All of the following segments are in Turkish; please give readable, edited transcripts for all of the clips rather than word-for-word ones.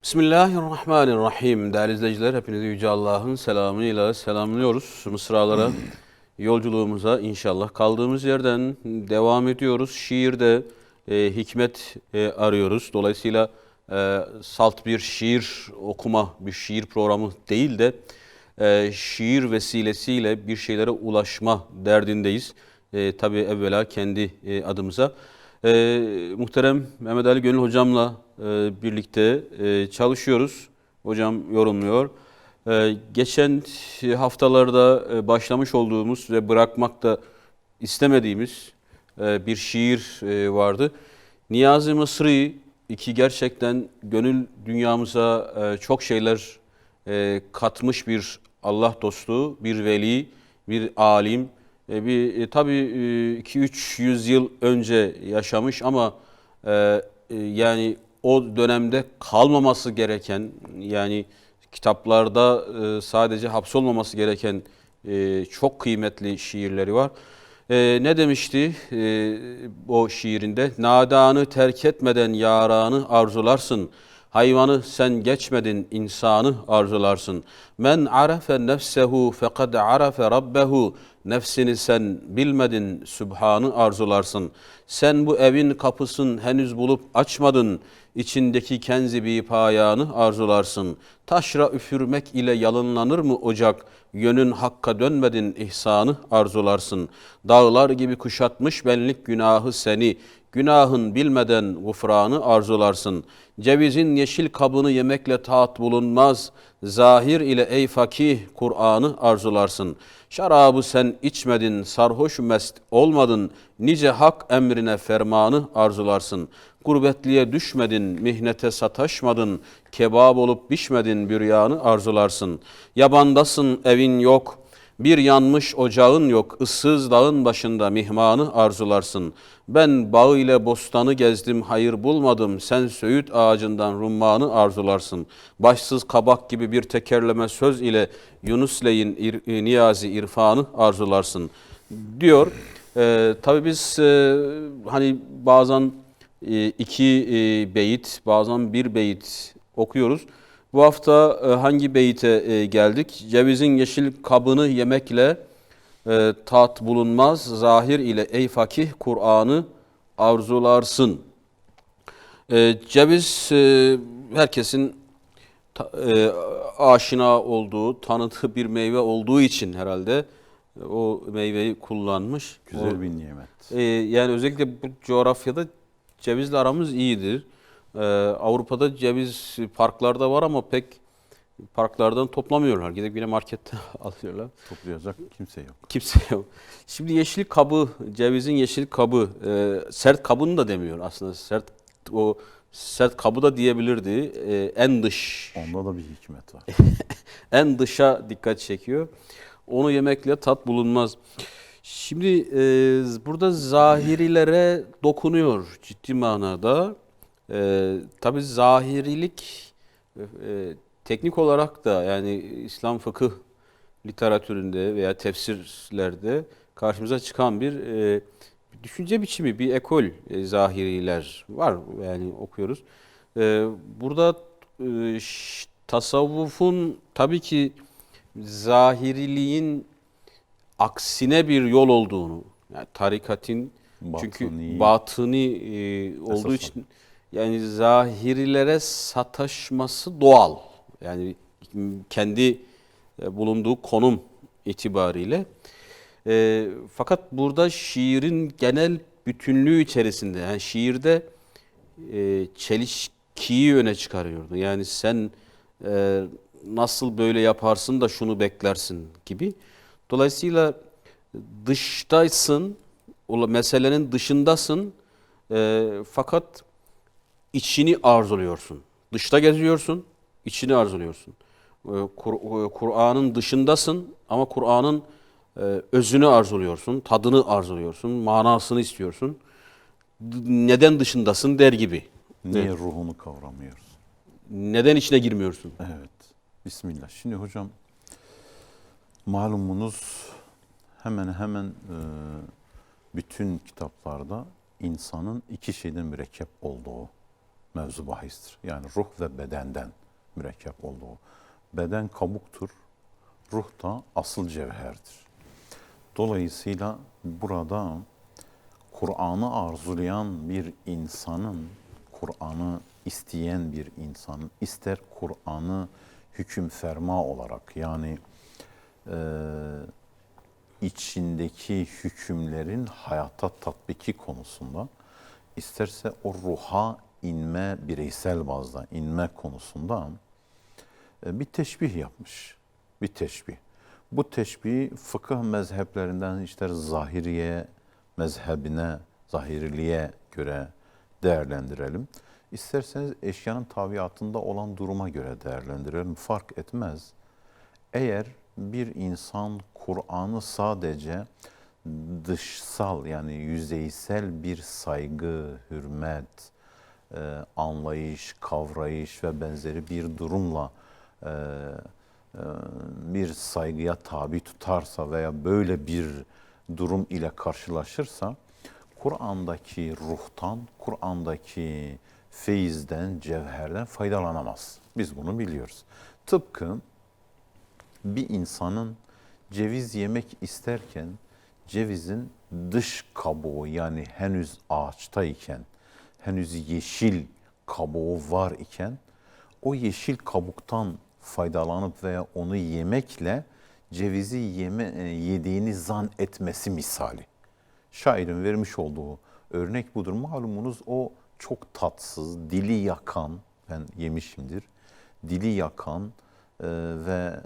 Bismillahirrahmanirrahim. Değerli izleyiciler, hepinizi Yüce Allah'ın selamıyla selamlıyoruz. Mısralara, yolculuğumuza inşallah kaldığımız yerden devam ediyoruz. Şiirde hikmet arıyoruz. Dolayısıyla salt bir şiir okuma, bir şiir programı değil de şiir vesilesiyle bir şeylere ulaşma derdindeyiz. Tabii evvela kendi adımıza. Muhterem Mehmet Ali Gönül hocamla birlikte çalışıyoruz. Hocam yorumluyor. Geçen haftalarda başlamış olduğumuz ve bırakmak da istemediğimiz bir şiir vardı. Niyazi Mısri, iki gerçekten gönül dünyamıza çok şeyler katmış bir Allah dostu, bir veli, bir alim. Tabii 2-3 yıl önce yaşamış ama yani o dönemde kalmaması gereken, yani kitaplarda sadece hapsolmaması gereken çok kıymetli şiirleri var. Ne demişti o şiirinde? Nadanı terk etmeden yaranı arzularsın. Hayvanı sen geçmedin, insanı arzularsın. Men arefe nefsehu fekad arefe rabbehu. Nefsini sen bilmedin, Sübhan'ı arzularsın. Sen bu evin kapısın henüz bulup açmadın. İçindeki kenzi bir payanı arzularsın. Taşra üfürmek ile yalınlanır mı ocak? Yönün hakka dönmedin, ihsanı arzularsın. Dağlar gibi kuşatmış benlik günahı seni. Günahın bilmeden gufranı arzularsın. Cevizin yeşil kabını yemekle taat bulunmaz. Zahir ile ey fakih Kur'an'ı arzularsın. Şarabı sen içmedin, sarhoş mest olmadın. Nice hak emrine fermanı arzularsın. Gurbetliğe düşmedin, mihnete sataşmadın. Kebap olup pişmedin, büryanı arzularsın. Yabandasın, evin yok. Bir yanmış ocağın yok, ıssız dağın başında mihmanı arzularsın. Ben bağı ile bostanı gezdim, hayır bulmadım. Sen söğüt ağacından rummanı arzularsın. Başsız kabak gibi bir tekerleme söz ile Yunusleyin niyazi irfanı arzularsın diyor. Tabii biz hani bazen iki beyit, bazen bir beyit okuyoruz. Bu hafta hangi beyite geldik? Cevizin yeşil kabını yemekle tat bulunmaz. Zahir ile ey fakih Kur'an'ı arzularsın. Ceviz herkesin aşina olduğu, tanıdığı bir meyve olduğu için herhalde o meyveyi kullanmış. Güzel bir nimet. Yani özellikle bu coğrafyada cevizle aramız iyidir. Avrupa'da ceviz parklarda var ama pek parklardan toplamıyorlar. Gidip yine markette alıyorlar. Toplayacak kimse yok. Kimse yok. Şimdi yeşil kabı, cevizin yeşil kabı, sert kabını da demiyor aslında. O sert kabı da diyebilirdi. En dış, Onda da bir hikmet var. en dışa dikkat çekiyor. Onu yemekle tat bulunmaz. Şimdi burada zahirilere dokunuyor ciddi manada. Tabii zahirilik teknik olarak da yani İslam fıkıh literatüründe veya tefsirlerde karşımıza çıkan bir düşünce biçimi, bir ekol zahiriler var yani okuyoruz. Burada tasavvufun tabii ki zahiriliğin aksine bir yol olduğunu, yani tarikatın çünkü batıni olduğu için yani zahirilere sataşması doğal. Yani kendi bulunduğu konum itibariyle. Fakat burada şiirin genel bütünlüğü içerisinde, yani şiirde çelişkiyi öne çıkarıyordu. Yani sen nasıl böyle yaparsın da şunu beklersin gibi. Dolayısıyla dıştaysın, o meselenin dışındasın fakat içini arzuluyorsun. Dışta geziyorsun, içini arzuluyorsun. Kur'an'ın dışındasın ama Kur'an'ın özünü arzuluyorsun, tadını arzuluyorsun, manasını istiyorsun. Neden dışındasın der gibi. Niye Evet. ruhunu kavramıyoruz? Neden içine girmiyorsun? Evet. Bismillah. Şimdi hocam malumunuz hemen bütün kitaplarda insanın iki şeyden mürekkep olduğu mevzu bahistir. Yani ruh ve bedenden mürekkep olduğu. Beden kabuktur, ruh da asıl cevherdir. Dolayısıyla burada Kur'an'ı arzulayan bir insanın, Kur'an'ı isteyen bir insanın, ister Kur'an'ı hüküm ferma olarak yani içindeki hükümlerin hayata tatbiki konusunda, isterse o ruha inme, bireysel bazda inme konusunda bir teşbih yapmış. Bir teşbih. Bu teşbih fıkıh mezheplerinden işte Zahiriye mezhebine, Zahiriliğe göre değerlendirelim. İsterseniz eşyanın tabiatında olan duruma göre değerlendirelim. Fark etmez. Eğer bir insan Kur'an'ı sadece dışsal yani yüzeysel bir saygı, hürmet, anlayış, kavrayış ve benzeri bir durumla e, bir saygıya tabi tutarsa veya böyle bir durum ile karşılaşırsa Kur'an'daki ruhtan, Kur'an'daki feyizden, cevherden faydalanamaz. Biz bunu biliyoruz. Tıpkı bir insanın ceviz yemek isterken cevizin dış kabuğu yani henüz ağaçtayken, henüz yeşil kabuğu var iken o yeşil kabuktan faydalanıp veya onu yemekle cevizi yediğini zan etmesi misali. Şairin vermiş olduğu örnek budur. Malumunuz o çok tatsız, dili yakan, ben yemişimdir, dili yakan ve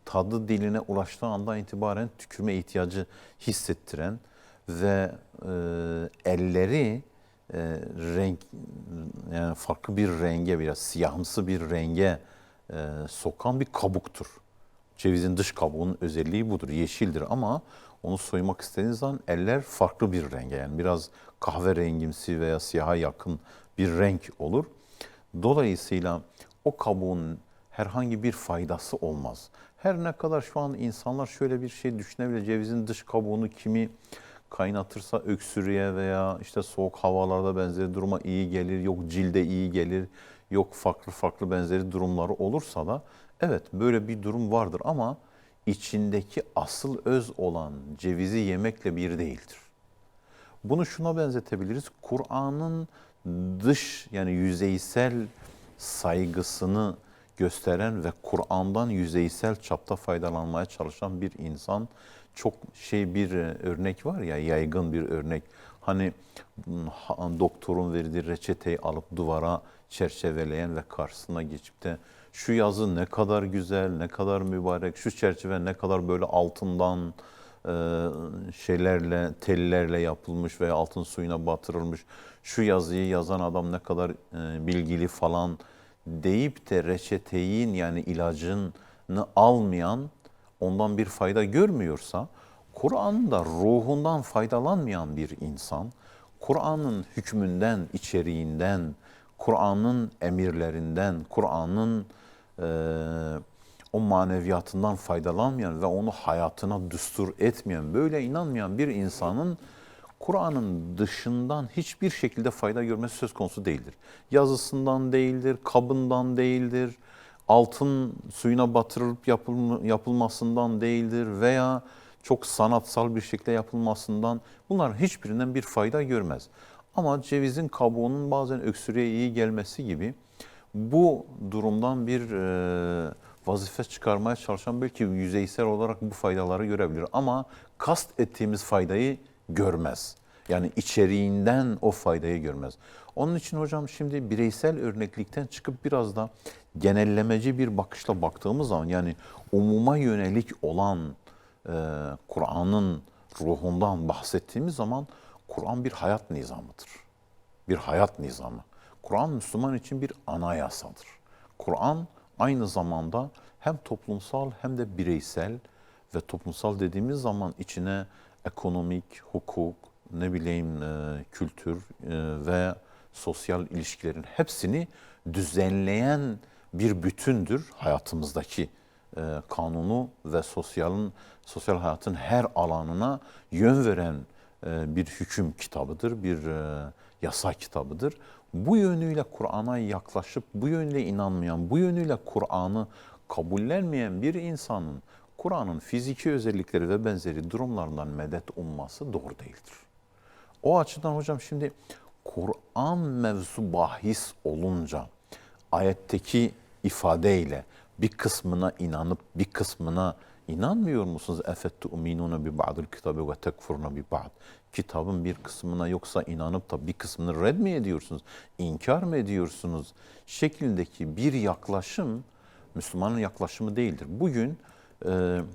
tadı diline ulaştığı andan itibaren tükürme ihtiyacı hissettiren ve elleri renk yani farklı bir renge biraz siyahımsı bir renge sokan bir kabuktur. Cevizin dış kabuğunun özelliği budur. Yeşildir ama onu soymak istediğiniz zaman eller farklı bir renge yani biraz kahverengimsi veya siyaha yakın bir renk olur. Dolayısıyla o kabuğun herhangi bir faydası olmaz. Her ne kadar şu an insanlar şöyle bir şey düşünebilir. Cevizin dış kabuğunu kimi kaynatırsa öksürüğe veya işte soğuk havalarda benzeri duruma iyi gelir, yok cilde iyi gelir, yok farklı benzeri durumları olursa da evet böyle bir durum vardır ama içindeki asıl öz olan cevizi yemekle bir değildir. Bunu şuna benzetebiliriz. Kur'an'ın dış yani yüzeysel saygısını gösteren ve Kur'an'dan yüzeysel çapta faydalanmaya çalışan bir insan çok bir örnek var ya yaygın bir örnek. Hani doktorun verdiği reçeteyi alıp duvara çerçeveleyen ve karşısına geçip de şu yazı ne kadar güzel, ne kadar mübarek, şu çerçeve ne kadar böyle altından tellerle yapılmış veya altın suyuna batırılmış. Şu yazıyı yazan adam ne kadar bilgili falan deyip de reçeteyin yani ilacını almayan, ondan bir fayda görmüyorsa, Kur'an'da ruhundan faydalanmayan bir insan, Kur'an'ın hükmünden, içeriğinden, Kur'an'ın emirlerinden, Kur'an'ın o maneviyatından faydalanmayan ve onu hayatına düstur etmeyen, böyle inanmayan bir insanın Kur'an'ın dışından hiçbir şekilde fayda görmesi söz konusu değildir. Yazısından değildir, kabından değildir, altın suyuna batırılıp yapılmasından değildir veya çok sanatsal bir şekilde yapılmasından, bunların hiçbirinden bir fayda görmez. Ama cevizin kabuğunun bazen öksürüğe iyi gelmesi gibi bu durumdan bir vazife çıkarmaya çalışan belki yüzeysel olarak bu faydaları görebilir ama kast ettiğimiz faydayı görmez. Yani içeriğinden o faydayı görmez. Onun için hocam şimdi bireysel örneklikten çıkıp biraz da genellemeci bir bakışla baktığımız zaman yani umuma yönelik olan Kur'an'ın ruhundan bahsettiğimiz zaman Kur'an bir hayat nizamıdır. Bir hayat nizamı. Kur'an Müslüman için bir anayasadır. Kur'an aynı zamanda hem toplumsal hem de bireysel ve toplumsal dediğimiz zaman içine ekonomik, hukuk, kültür ve sosyal ilişkilerin hepsini düzenleyen bir bütündür hayatımızdaki kanunu ve sosyal hayatın her alanına yön veren bir hüküm kitabıdır, bir yasa kitabıdır. Bu yönüyle Kur'an'a yaklaşıp bu yönüyle inanmayan, bu yönüyle Kur'an'ı kabullenmeyen bir insanın Kur'an'ın fiziki özellikleri ve benzeri durumlarından medet umması doğru değildir. O açıdan hocam şimdi Kur'an mevzu bahis olunca ayetteki ifadeyle bir kısmına inanıp bir kısmına inanmıyor musunuz? اَفَتُّؤْمِنُونَ بِبَعْضِ الْكِتَابِ وَتَكْفُرُونَ بِبَعْضِ Kitabın bir kısmına yoksa inanıp da bir kısmını red mi ediyorsunuz? İnkar mı ediyorsunuz? Şeklindeki bir yaklaşım Müslümanın yaklaşımı değildir. Bugün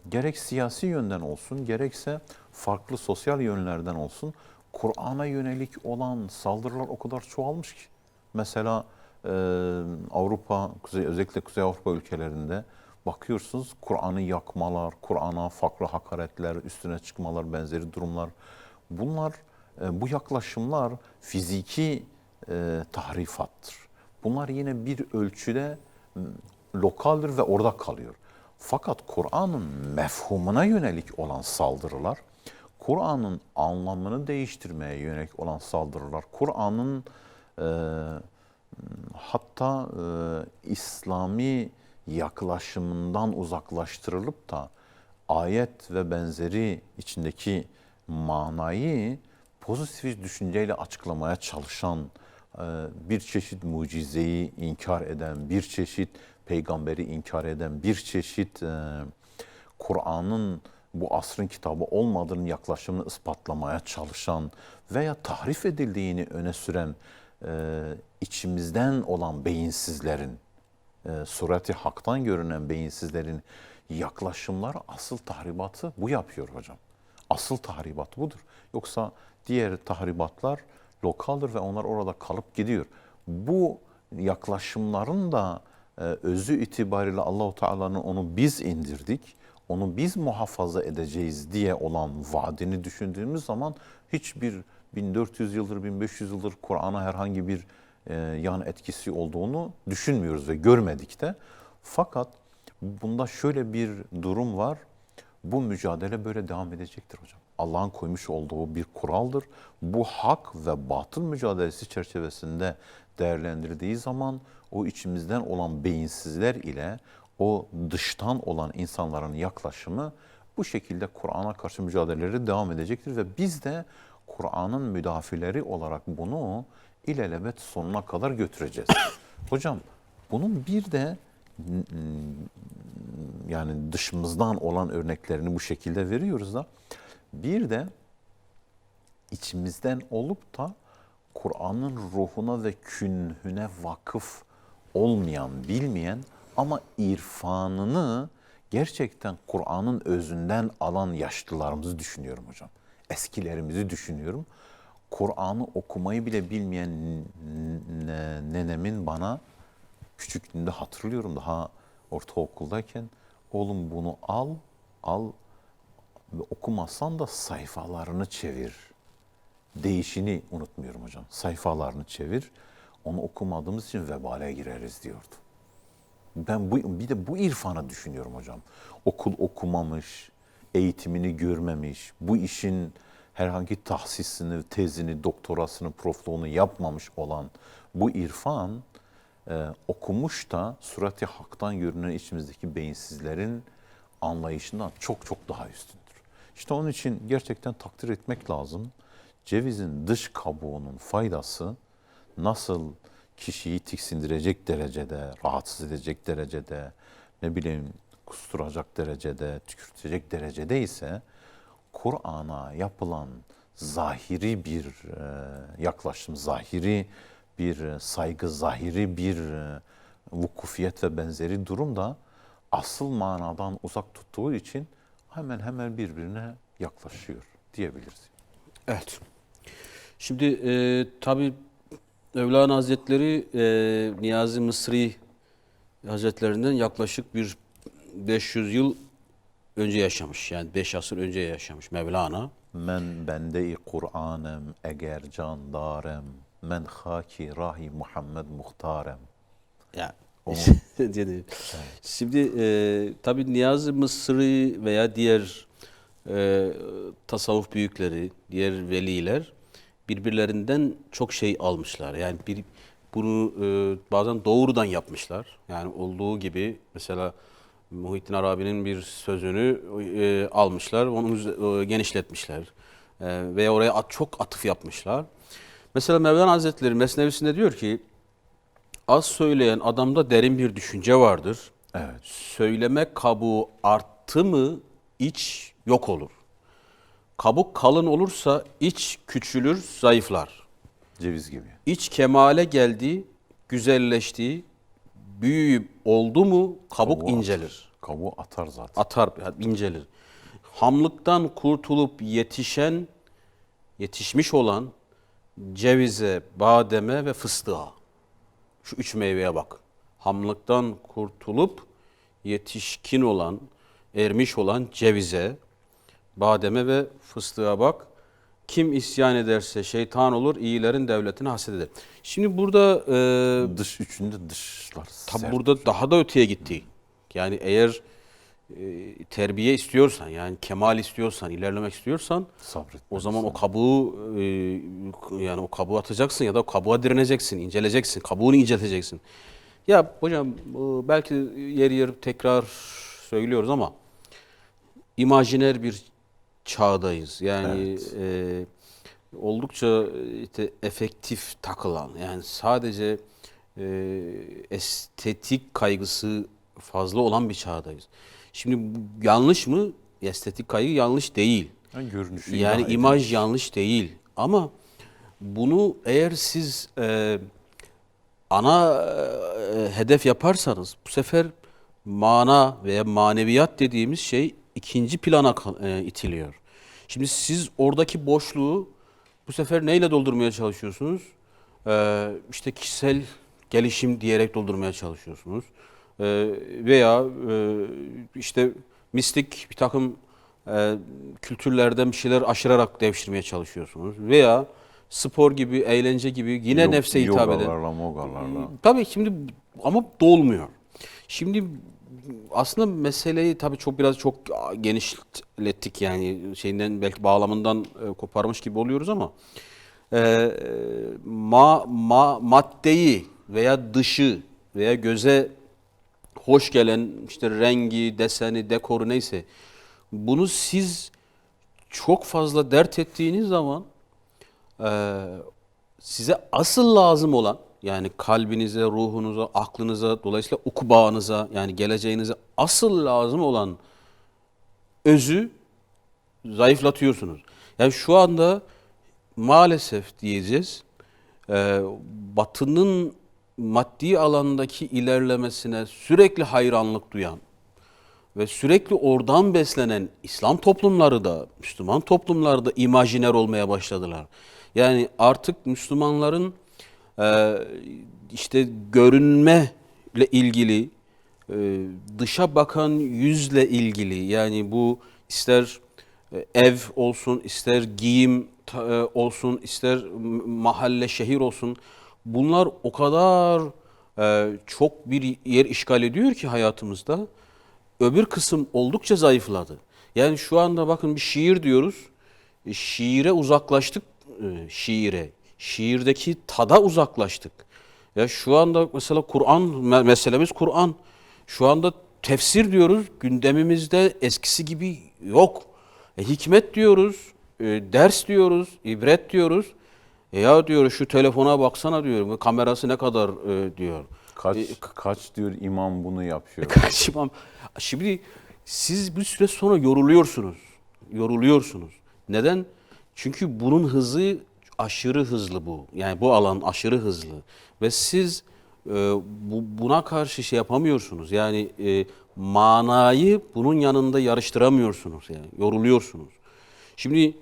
gerek siyasi yönden olsun gerekse farklı sosyal yönlerden olsun Kur'an'a yönelik olan saldırılar o kadar çoğalmış ki. Mesela Avrupa, özellikle Kuzey Avrupa ülkelerinde bakıyorsunuz Kur'an'ı yakmalar, Kur'an'a farklı hakaretler, üstüne çıkmalar, benzeri durumlar. Bunlar, bu yaklaşımlar fiziki tahrifattır. Bunlar yine bir ölçüde lokaldir ve orada kalıyor. Fakat Kur'an'ın mefhumuna yönelik olan saldırılar, Kur'an'ın anlamını değiştirmeye yönelik olan saldırılar, Kur'an'ın hatta İslami yaklaşımından uzaklaştırılıp da ayet ve benzeri içindeki manayı pozitif düşünceyle açıklamaya çalışan, bir çeşit mucizeyi inkar eden, bir çeşit peygamberi inkar eden, bir çeşit Kur'an'ın bu asrın kitabı olmadığının yaklaşımını ispatlamaya çalışan veya tahrif edildiğini öne süren içimizden olan beyinsizlerin, sureti haktan görünen beyinsizlerin yaklaşımları asıl tahribatı bu yapıyor hocam. Asıl tahribat budur. Yoksa diğer tahribatlar lokaldir ve onlar orada kalıp gidiyor. Bu yaklaşımların da özü itibariyle Allahu Teala'nın onu biz indirdik, onu biz muhafaza edeceğiz diye olan vaadini düşündüğümüz zaman hiçbir 1400 yıldır, 1500 yıldır Kur'an'a herhangi bir yan etkisi olduğunu düşünmüyoruz ve görmedik de. Fakat bunda şöyle bir durum var. Bu mücadele böyle devam edecektir hocam. Allah'ın koymuş olduğu bir kuraldır. Bu hak ve batıl mücadelesi çerçevesinde değerlendirdiği zaman o içimizden olan beyinsizler ile o dıştan olan insanların yaklaşımı bu şekilde Kur'an'a karşı mücadeleleri devam edecektir ve biz de Kur'an'ın müdafileri olarak bunu ilelebet sonuna kadar götüreceğiz. Hocam bunun bir de yani dışımızdan olan örneklerini bu şekilde veriyoruz da bir de içimizden olup da Kur'an'ın ruhuna ve künhüne vakıf olmayan, bilmeyen ama irfanını gerçekten Kur'an'ın özünden alan yaşlılarımızı düşünüyorum hocam. Eskilerimizi düşünüyorum. Kur'an'ı okumayı bile bilmeyen nenemin bana küçüklüğümde hatırlıyorum daha ortaokuldayken oğlum bunu al ve okumazsan da sayfalarını çevir. Değişini unutmuyorum hocam. Sayfalarını çevir. Onu okumadığımız için vebale gireriz diyordu. Ben bir de bu irfanı düşünüyorum hocam. Okul okumamış, eğitimini görmemiş, bu işin herhangi tahsisini, tezini, doktorasını, profluğunu yapmamış olan bu irfan okumuş da sureti haktan görünen içimizdeki beyinsizlerin anlayışından çok çok daha üstündür. İşte onun için gerçekten takdir etmek lazım. Cevizin dış kabuğunun faydası nasıl kişiyi tiksindirecek derecede, rahatsız edecek derecede, ne bileyim kusturacak derecede, tükürtecek derecede ise Kur'an'a yapılan zahiri bir yaklaşım, zahiri bir saygı, zahiri bir vukufiyet ve benzeri durum da asıl manadan uzak tuttuğu için hemen hemen birbirine yaklaşıyor diyebiliriz. Evet. Şimdi tabii Mevlana Hazretleri Niyazi Mısri Hazretlerinden yaklaşık bir 500 yıl önce yaşamış. Yani 5 asır önce yaşamış Mevlana. Men bende-i Kur'anem eğer candarem, men haki rahi Muhammed muhtarem. Yani şimdi tabii Niyazi Mısri veya diğer tasavvuf büyükleri, diğer veliler birbirlerinden çok şey almışlar. Yani bunu bazen doğrudan yapmışlar. Yani olduğu gibi mesela Muhittin Arabi'nin bir sözünü almışlar, onu genişletmişler. Veya oraya çok atıf yapmışlar. Mesela Mevlana Hazretleri Mesnevisinde diyor ki, az söyleyen adamda derin bir düşünce vardır. Evet. Söyleme kabuğu arttı mı iç yok olur. Kabuk kalın olursa iç küçülür, zayıflar. Ceviz gibi. İç kemale geldi, güzelleşti, büyüyüp oldu mu kabuk Kabuğu incelir. atar. Kabuğu atar zaten. Atar, incelir. Hamlıktan kurtulup yetişmiş olan cevize, bademe ve fıstığa. Şu üç meyveye bak. Hamlıktan kurtulup yetişkin olan, ermiş olan cevize, bademe ve fıstığa bak. Kim isyan ederse şeytan olur, iyilerin devletini hased eder. Şimdi burada Dış üçünde dışlar. tabi sert. burada daha da öteye gitti. Yani eğer terbiye istiyorsan, yani kemal istiyorsan, ilerlemek istiyorsan, Sabretmelisin. o zaman o kabuğu yani o kabuğu atacaksın ya da o kabuğa direneceksin, inceleceksin, kabuğunu incelteceksin. Ya hocam belki yer yer tekrar söylüyoruz ama imajiner bir çağdayız. Yani oldukça işte efektif takılan, yani sadece estetik kaygısı fazla olan bir çağdayız. Şimdi bu yanlış mı? Estetik kaygı yanlış değil. Yani görünüşü Yani ilah imaj edilmiş. yanlış değil. Ama bunu eğer siz ana hedef yaparsanız bu sefer mana veya maneviyat dediğimiz şey ikinci plana itiliyor. Şimdi siz oradaki boşluğu bu sefer neyle doldurmaya çalışıyorsunuz? İşte kişisel gelişim diyerek doldurmaya çalışıyorsunuz. Veya işte mistik bir takım kültürlerden bir şeyler aşırarak devşirmeye çalışıyorsunuz. Veya spor gibi, eğlence gibi yine nefse hitap eden. Yogalarla, mogalarla. Tabii şimdi ama dolmuyor. Şimdi aslında meseleyi tabii biraz çok genişlettik, yani şeyinden belki bağlamından koparmış gibi oluyoruz ama maddeyi veya dışı veya göze hoş gelen işte rengi, deseni, dekoru neyse bunu siz çok fazla dert ettiğiniz zaman size asıl lazım olan, yani kalbinize, ruhunuza, aklınıza, dolayısıyla ukubağınıza, yani geleceğinize asıl lazım olan özü zayıflatıyorsunuz. Yani şu anda maalesef diyeceğiz, Batı'nın maddi alandaki ilerlemesine sürekli hayranlık duyan ve sürekli oradan beslenen İslam toplumları da, Müslüman toplumları da imajiner olmaya başladılar. Yani artık Müslümanların işte görünmeyle ilgili, dışa bakan yüzle ilgili, yani bu ister ev olsun, ister giyim olsun, ister mahalle, şehir olsun, bunlar o kadar çok bir yer işgal ediyor ki hayatımızda. Öbür kısım oldukça zayıfladı. Yani şu anda bakın bir şiir diyoruz. Şiire uzaklaştık. Şiire. Şiirdeki tada uzaklaştık. Ya şu anda mesela Kur'an meselemiz Kur'an. Şu anda tefsir diyoruz. Gündemimizde eskisi gibi yok. Hikmet diyoruz. Ders diyoruz. İbret diyoruz. Ya diyor şu telefona baksana diyor. Kamerası ne kadar diyor. Kaç diyor imam bunu yapıyor. Kaçmam. Şimdi siz bir süre sonra yoruluyorsunuz. Yoruluyorsunuz. Neden? Çünkü bunun hızı aşırı hızlı bu. Yani bu alan aşırı hızlı. Ve siz buna karşı şey yapamıyorsunuz. Yani manayı bunun yanında yarıştıramıyorsunuz. Yani yoruluyorsunuz. Şimdi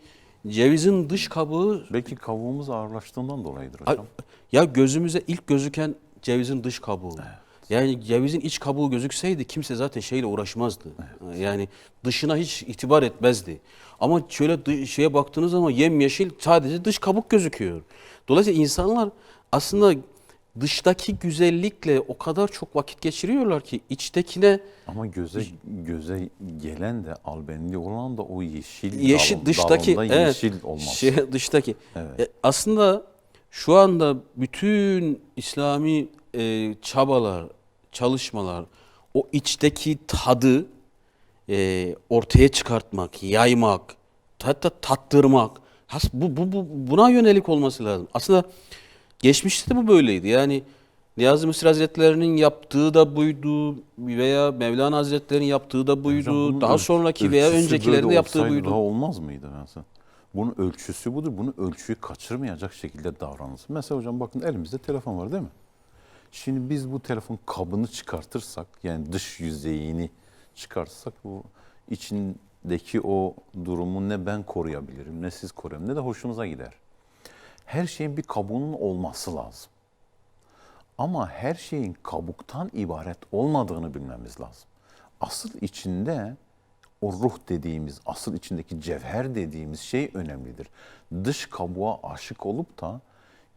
cevizin dış kabuğu, Belki kavuğumuz ağırlaştığından dolayıdır hocam. ya gözümüze ilk gözüken cevizin dış kabuğu. Yani cevizin iç kabuğu gözükseydi kimse zaten şeyle uğraşmazdı. Yani dışına hiç itibar etmezdi. Ama şöyle şeye baktığınız zaman yemyeşil, sadece dış kabuk gözüküyor. Dolayısıyla insanlar aslında dıştaki güzellikle o kadar çok vakit geçiriyorlar ki içtekine Ama göze gelen de albenili olan da o yeşil dıştaki dalında yeşil olması. dıştaki. Evet. Aslında Şu anda bütün İslami çabalar, çalışmalar, o içteki tadı ortaya çıkartmak, yaymak, hatta tattırmak. Buna yönelik olması lazım. Aslında geçmişte de bu böyleydi. Yani Niyazi Mısır Hazretleri'nin yaptığı da buydu veya Mevlana Hazretleri'nin yaptığı da Hocam buydu. bunun Daha sonraki veya ölçüsü öncekilerin böyle de yaptığı olsaydı daha buydu. olmaz mıydı mesela? Bunun ölçüsü budur. Bunu ölçüyü kaçırmayacak şekilde davranılsın. Mesela hocam bakın elimizde telefon var değil mi? Şimdi biz bu telefon kabını çıkartırsak, yani dış yüzeyini çıkartırsak, bu içindeki o durumu ne ben koruyabilirim, ne siz koruyabilirim, ne de hoşunuza gider. Her şeyin bir kabuğunun olması lazım. Ama her şeyin kabuktan ibaret olmadığını bilmemiz lazım. Asıl içinde o ruh dediğimiz, asıl içindeki cevher dediğimiz şey önemlidir. Dış kabuğa aşık olup da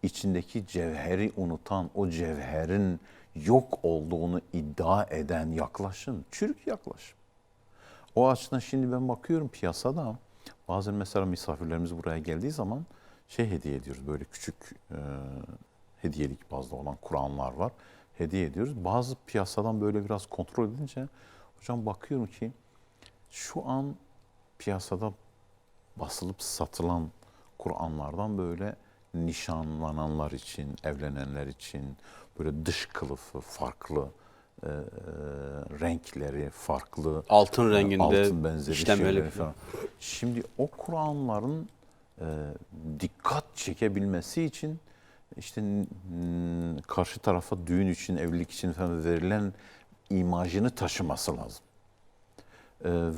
içindeki cevheri unutan, o cevherin yok olduğunu iddia eden yaklaşım, çürük yaklaşım. O açıdan şimdi ben bakıyorum piyasada, bazen mesela misafirlerimiz buraya geldiği zaman şey hediye ediyoruz, böyle küçük hediyelik bazda olan Kur'anlar var. Hediye ediyoruz. Bazı piyasadan böyle biraz kontrol edince hocam bakıyorum ki şu an piyasada basılıp satılan Kur'anlardan böyle nişanlananlar için, evlenenler için böyle dış kılıfı farklı, e, renkleri farklı, Altın renginde altın benzeri işlemeli şeyleri falan. falan. Şimdi o Kur'anların e, dikkat çekebilmesi için işte karşı tarafa düğün için, evlilik için falan verilen imajını taşıması lazım.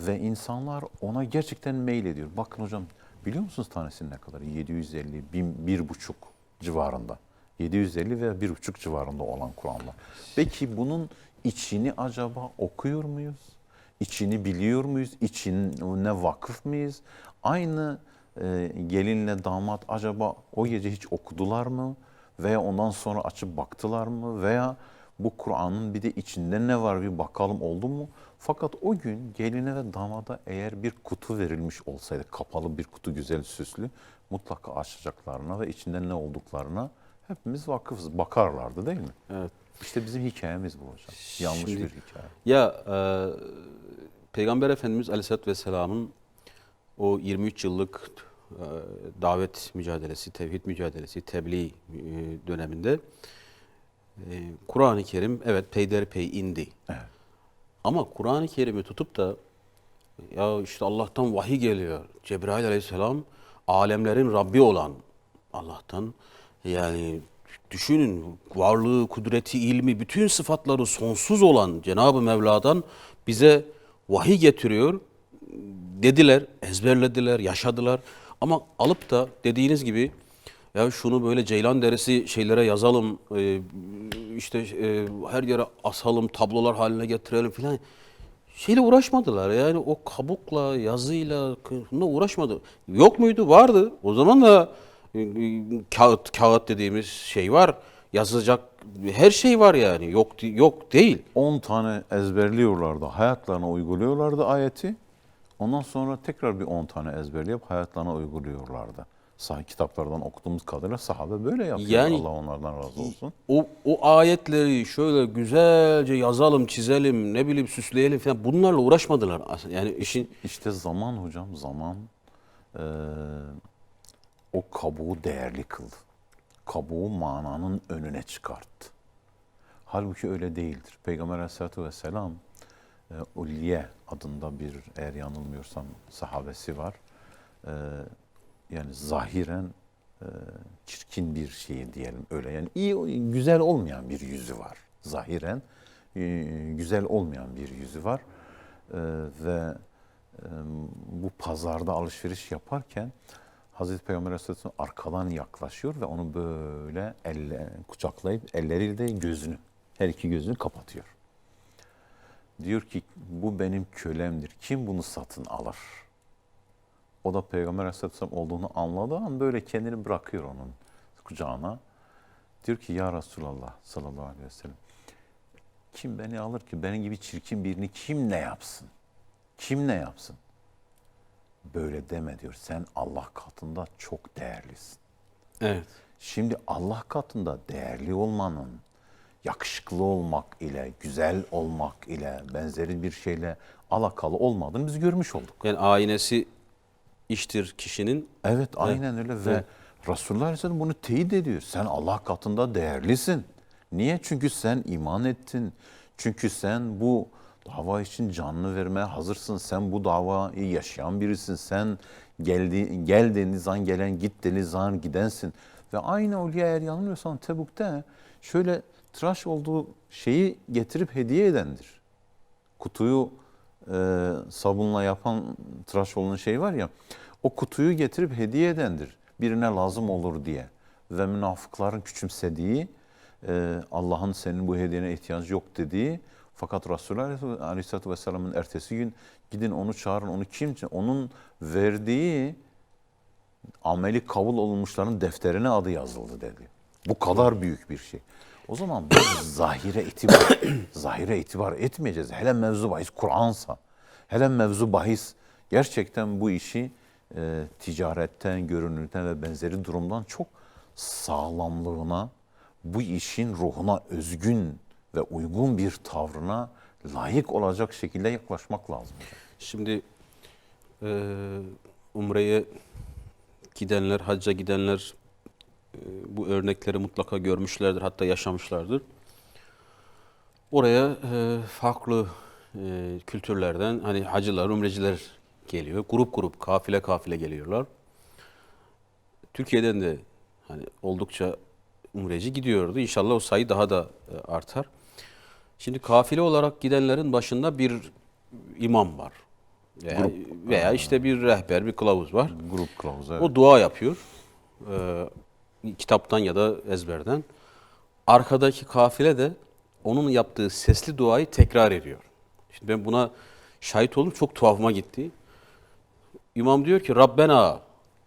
Ve insanlar ona gerçekten meylediyor. Bakın hocam, biliyor musunuz tanesinin ne kadar? 750, 1000, 1,5 civarında. 750 ve 1,5 civarında olan Kur'anlar. Peki bunun içini acaba okuyor muyuz? İçini biliyor muyuz? İçine vakıf mıyız? Aynı gelinle damat acaba o gece hiç okudular mı? Veya ondan sonra açıp baktılar mı? Veya bu Kur'an'ın bir de içinde ne var bir bakalım oldu mu? Fakat o gün geline ve damada eğer bir kutu verilmiş olsaydı, kapalı bir kutu, güzel süslü, mutlaka açacaklarına ve içinde ne olduklarına hepimiz vakıfız, bakarlardı değil mi? Evet. İşte bizim hikayemiz bu hocam. Yanlış Şimdi- bir hikaye. Ya Peygamber Efendimiz Aleyhisselatü Vesselam'ın o 23 yıllık davet mücadelesi, tevhid mücadelesi, tebliğ döneminde Kur'an-ı Kerim evet peyderpey indi. Evet. Ama Kur'an-ı Kerim'i tutup da ya işte Allah'tan vahiy geliyor. Cebrail Aleyhisselam alemlerin Rabbi olan Allah'tan, yani düşünün, varlığı, kudreti, ilmi, bütün sıfatları sonsuz olan Cenab-ı Mevla'dan bize vahiy getiriyor dediler, ezberlediler, yaşadılar. Ama alıp da dediğiniz gibi ya şunu böyle ceylan derisi şeylere yazalım, işte her yere asalım, tablolar haline getirelim filan. Şeyle uğraşmadılar. Yani o kabukla, yazıyla bununla uğraşmadı. Yok muydu? Vardı. O zaman da kağıt dediğimiz şey var. Yazılacak her şey var yani. Yok değil. 10 tane ezberliyorlardı, hayatlarına uyguluyorlardı ayeti. Ondan sonra tekrar bir 10 tane ezberleyip hayatlarına uyguluyorlardı. Sahih kitaplardan okuduğumuz kadarıyla sahabe böyle yapıyor. Yani Allah onlardan razı olsun. o ayetleri şöyle güzelce yazalım, çizelim, ne bileyim süsleyelim falan bunlarla uğraşmadılar aslında. Yani işin İşte zaman hocam, zaman eee, o kabuğu değerli kıldı. Kabuğu mananın önüne çıkarttı. Halbuki öyle değildir. Peygamber Aleyhisselatü Vesselam Ulliye adında bir, eğer yanılmıyorsam, sahabesi var. Yani zahiren çirkin bir şey diyelim öyle. Yani iyi, güzel olmayan bir yüzü var. Zahiren güzel olmayan bir yüzü var. Ve bu pazarda alışveriş yaparken Hazreti Peygamber Aleyhisselam arkadan yaklaşıyor ve onu böyle kucaklayıp elleriyle gözünü, her iki gözünü kapatıyor. Diyor ki bu benim kölemdir. Kim bunu satın alır? O da Peygamber Aleyhisselam olduğunu anladığı an böyle kendini bırakıyor onun kucağına. Diyor ki ya Resulallah sallallahu aleyhi ve sellem, kim beni alır ki, benim gibi çirkin birini kim ne yapsın? Kim ne yapsın? Böyle deme diyor. Sen Allah katında çok değerlisin. evet. Şimdi Allah katında değerli olmanın, yakışıklı olmak ile, güzel olmak ile, benzeri bir şeyle alakalı olmadığını biz görmüş olduk. Yani aynesi iştir kişinin. Evet, aynen öyle ve Resulullah Aleyhisselam bunu teyit ediyor. Sen Allah katında değerlisin. Niye? Çünkü sen iman ettin. Çünkü sen bu dava için canını vermeye hazırsın. Sen bu davayı yaşayan birisin. Sen gel deniz an gelen, git deniz an gidensin. Ve aynı Evliya, eğer yanılmıyorsam Tebuk'te şöyle tıraş olduğu şeyi getirip hediye edendir. Kutuyu sabunla yapan tıraş olunan şey var ya, o kutuyu getirip hediye edendir. Birine lazım olur diye. Ve münafıkların küçümsediği, Allah'ın senin bu hediyene ihtiyacı yok dediği, fakat Resulullah Aleyhisselatü Vesselam'ın ertesi gün gidin onu çağırın, onu kim? Onun verdiği ameli kabul olmuşların defterine adı yazıldı dedi. Bu kadar büyük bir şey. O zaman biz zahire itibar etmeyeceğiz. Hele mevzu bahis Kur'ansa, hele mevzu bahis gerçekten bu işi ticaretten, görünürden ve benzeri durumdan çok sağlamlığına, bu işin ruhuna özgün ve uygun bir tavrına layık olacak şekilde yaklaşmak lazım. Şimdi Umre'ye gidenler, hacca gidenler bu örnekleri mutlaka görmüşlerdir, hatta yaşamışlardır. Oraya farklı kültürlerden hani hacılar, umreciler geliyor. Grup grup, kafile kafile geliyorlar. Türkiye'den de hani oldukça umreci gidiyordu. İnşallah o sayı daha da artar. Şimdi kafile olarak gidenlerin başında bir imam var. Veya işte bir rehber, bir kılavuz var. Grup kılavuzu. Evet. O dua yapıyor. Kitaptan ya da ezberden. Arkadaki kafile de onun yaptığı sesli duayı tekrar ediyor. Şimdi ben buna şahit oldum. Çok tuhafıma gitti. İmam diyor ki Rabbena.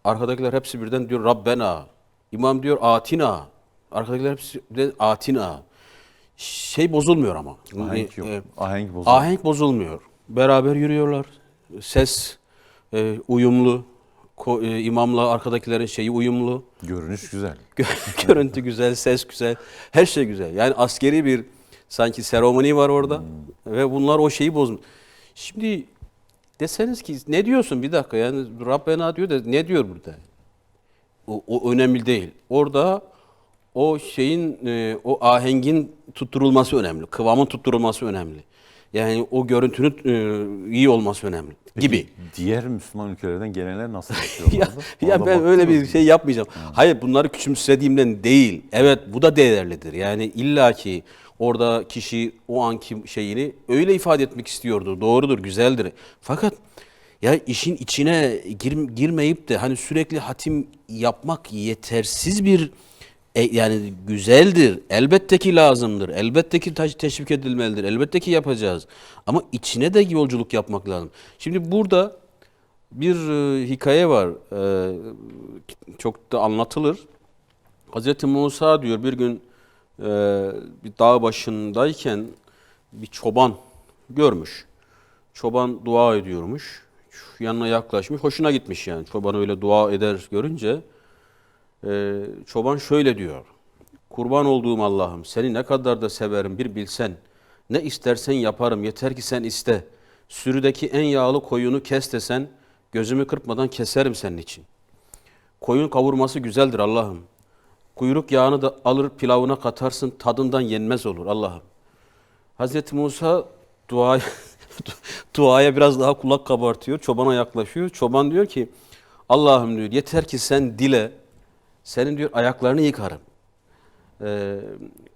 Arkadakiler hepsi birden diyor Rabbena. İmam diyor Atina. Arkadakiler hepsi birden Atina. Şey bozulmuyor ama. Ahenk yok. Ahenk bozulmuyor. Ahenk bozulmuyor. Beraber yürüyorlar. Ses uyumlu. İmamla arkadakilerin şeyi uyumlu. Görünüş güzel. Görüntü güzel, ses güzel. Her şey güzel. Yani askeri bir sanki seremoni var orada. Ve bunlar o şeyi bozmuş. Şimdi deseniz ki ne diyorsun bir dakika yani Rabbena diyor da ne diyor burada? O önemli değil. Orada o şeyin o ahengin tutturulması önemli. Kıvamın tutturulması önemli. Yani o görüntünün iyi olması önemli gibi. Diğer Müslüman ülkelerden gelenler nasıl Ya, yapıyorlardı? ya ben öyle bir şey yapmayacağım. Hayır bunları küçümsediğimden değil. Evet bu da değerlidir. Yani illaki orada kişi o anki şeyini öyle ifade etmek istiyordur. Doğrudur, güzeldir. Fakat ya işin içine girmeyip de hani sürekli hatim yapmak yetersiz bir yani güzeldir. Elbette ki lazımdır. Elbette ki teşvik edilmelidir. Elbette ki yapacağız. Ama içine de yolculuk yapmak lazım. Şimdi burada bir hikaye var. Çok da anlatılır. Hazreti Musa diyor bir gün bir dağ başındayken bir çoban görmüş. Çoban dua ediyormuş. Yanına yaklaşmış. Hoşuna gitmiş yani. Çoban öyle dua eder görünce çoban şöyle diyor. Kurban olduğum Allah'ım seni ne kadar da severim bir bilsen. Ne istersen yaparım yeter ki sen iste. Sürüdeki en yağlı koyunu kes desen gözümü kırpmadan keserim senin için. Koyun kavurması güzeldir Allah'ım. Kuyruk yağını da alır pilavına katarsın tadından yenmez olur Allah'ım. Hazreti Musa duaya biraz daha kulak kabartıyor. Çobana yaklaşıyor. Çoban diyor ki Allah'ım diyor yeter ki sen dile. Senin diyor ayaklarını yıkarım.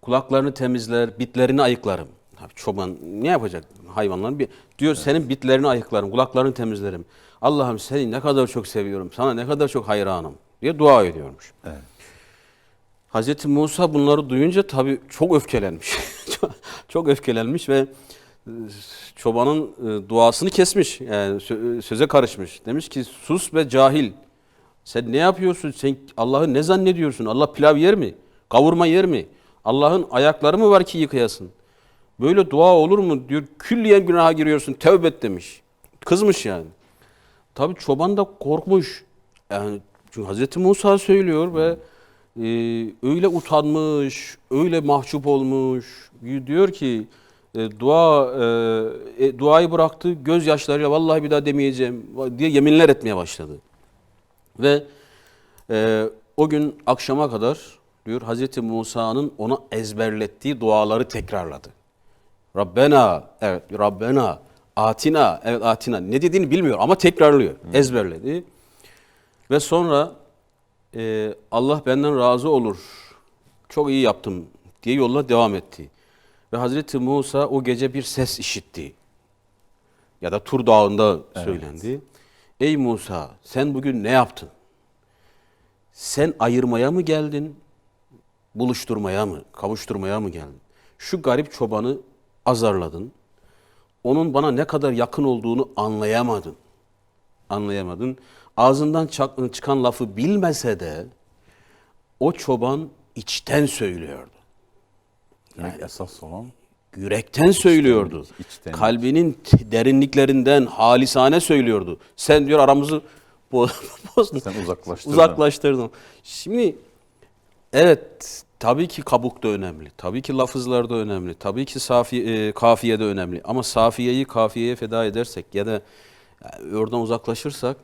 Kulaklarını temizler, bitlerini ayıklarım. Çoban ne yapacak hayvanların? Diyor senin bitlerini ayıklarım, kulaklarını temizlerim. Allah'ım seni ne kadar çok seviyorum, sana ne kadar çok hayranım diye dua ediyormuş. Evet. Hazreti Musa bunları duyunca tabii çok öfkelenmiş. Çok öfkelenmiş ve çobanın duasını kesmiş. Yani söze karışmış. Demiş ki sus be cahil. Sen ne yapıyorsun? Sen Allah'ı ne zannediyorsun? Allah pilav yer mi? Kavurma yer mi? Allah'ın ayakları mı var ki yıkayasın? Böyle dua olur mu? Diyor külliyen günaha giriyorsun. Tevbe et demiş. Kızmış yani. Tabii çoban da korkmuş. Yani çünkü Hazreti Musa söylüyor ve öyle utanmış, öyle mahcup olmuş. Diyor ki duayı bıraktı, gözyaşlarıyla vallahi bir daha demeyeceğim diye yeminler etmeye başladı. Ve o gün akşama kadar diyor Hazreti Musa'nın ona ezberlettiği duaları tekrarladı. Rabbena, evet Rabbena, Atina, evet Atina. Ne dediğini bilmiyor ama tekrarlıyor, ezberledi. Ve sonra Allah benden razı olur, çok iyi yaptım diye yolla devam etti. Ve Hazreti Musa o gece bir ses işitti. Ya da Tur Dağı'nda söylendi. Ey Musa, sen bugün ne yaptın? Sen ayırmaya mı geldin, buluşturmaya mı, kavuşturmaya mı geldin? Şu garip çobanı azarladın. Onun bana ne kadar yakın olduğunu anlayamadın. Anlayamadın. Ağzından çıkan lafı bilmese de o çoban içten söylüyordu. Yani esas olan Yürekten söylüyordu. içtenlik. Kalbinin derinliklerinden halisane söylüyordu. Sen diyor aramızı bozdun. Sen uzaklaştırdın. Uzaklaştırdın. Şimdi evet tabii ki kabuk da önemli. Tabii ki lafızlar da önemli. Tabii ki kafiye de önemli. Ama safiyeyi kafiyeye feda edersek ya da oradan uzaklaşırsak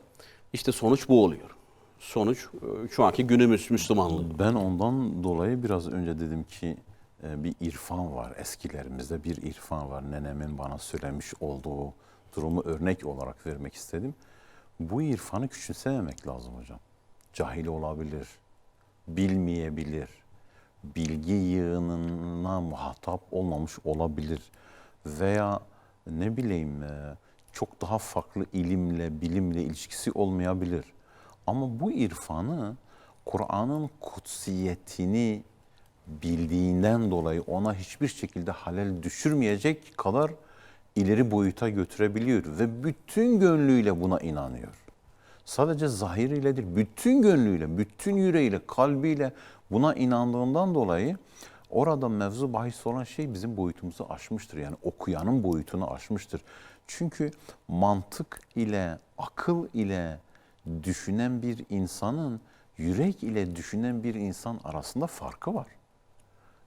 işte sonuç bu oluyor. Sonuç şu anki günümüz Müslümanlığı. Ben ondan dolayı biraz önce dedim ki bir irfan var. Eskilerimizde bir irfan var. Nenemin bana söylemiş olduğu durumu örnek olarak vermek istedim. Bu irfanı küçümsememek lazım hocam. Cahil olabilir, bilmeyebilir, bilgi yığınına muhatap olmamış olabilir veya ne bileyim çok daha farklı ilimle, bilimle ilişkisi olmayabilir. Ama bu irfanı Kur'an'ın kutsiyetini bildiğinden dolayı ona hiçbir şekilde halel düşürmeyecek kadar ileri boyuta götürebiliyor ve bütün gönlüyle buna inanıyor. Sadece zahiriyle değil, bütün gönlüyle, bütün yüreğiyle, kalbiyle buna inandığından dolayı orada mevzu bahis olan şey bizim boyutumuzu aşmıştır. Yani okuyanın boyutunu aşmıştır. Çünkü mantık ile, akıl ile düşünen bir insanın yürek ile düşünen bir insan arasında farkı var.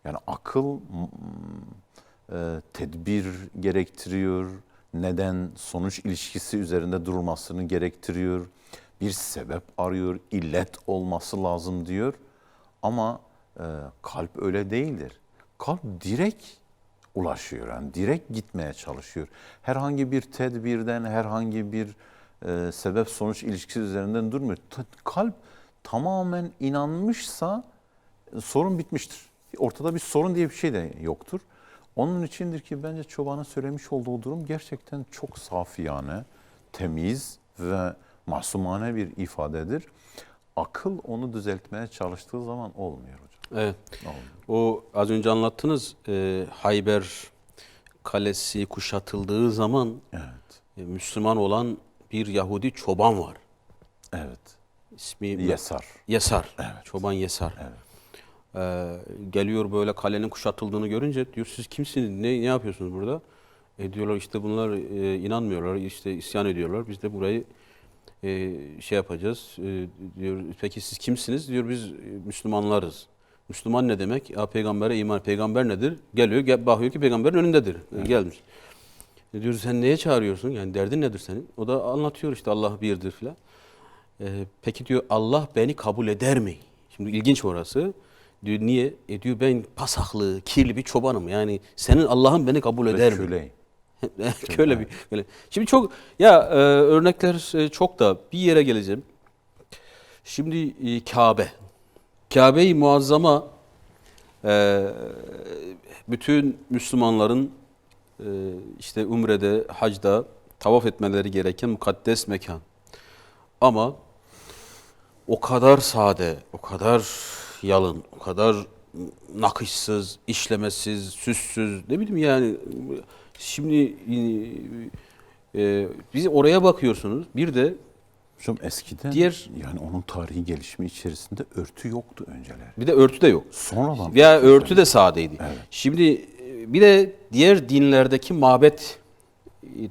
Yani akıl tedbir gerektiriyor, neden sonuç ilişkisi üzerinde durmasını gerektiriyor, bir sebep arıyor, illet olması lazım diyor. Ama kalp öyle değildir. Kalp direkt ulaşıyor, yani direkt gitmeye çalışıyor. Herhangi bir tedbirden, herhangi bir sebep sonuç ilişkisi üzerinden durmuyor. Kalp tamamen inanmışsa sorun bitmiştir. Ortada bir sorun diye bir şey de yoktur. Onun içindir ki bence çobanın söylemiş olduğu durum gerçekten çok safiyane, temiz ve masumane bir ifadedir. Akıl onu düzeltmeye çalıştığı zaman olmuyor hocam. Evet. Olmuyor. O az önce anlattınız Hayber Kalesi kuşatıldığı zaman Evet. Müslüman olan bir Yahudi çoban var. Evet. İsmi Yesar. Yesar. Evet. Çoban Yesar. Evet. Geliyor böyle kalenin kuşatıldığını görünce diyor siz kimsiniz? Ne yapıyorsunuz burada? Diyorlar işte bunlar inanmıyorlar, işte isyan ediyorlar. Biz de burayı şey yapacağız. Diyor peki siz kimsiniz? Diyor biz Müslümanlarız. Müslüman ne demek? Ya peygambere iman. Peygamber nedir? Geliyor, bakıyor ki peygamberin önündedir. Gelmiş. Diyor sen neye çağırıyorsun? Yani derdin nedir senin? O da anlatıyor işte Allah birdir filan. Peki diyor Allah beni kabul eder mi? Şimdi ilginç orası. Diyor niye? Diyor ben pasaklı, kirli bir çobanım. Yani senin Allah'ın beni kabul eder mi? Köle. Köle bir köle. Şimdi çok örnekler çok da bir yere geleceğim. Şimdi Kabe. Kabe-i Muazzama bütün Müslümanların işte umrede, hacda tavaf etmeleri gereken mukaddes mekan. Ama o kadar sade, o kadar yalın, o kadar nakışsız, işlemesiz, süssüz, ne bileyim yani. Şimdi biz oraya bakıyorsunuz. Bir de Hocam eskiden yani onun tarihi gelişimi içerisinde örtü yoktu önceler. bir de örtü de yok. Sonradan Veya örtü de sadeydi. Evet. Şimdi bir de diğer dinlerdeki mabet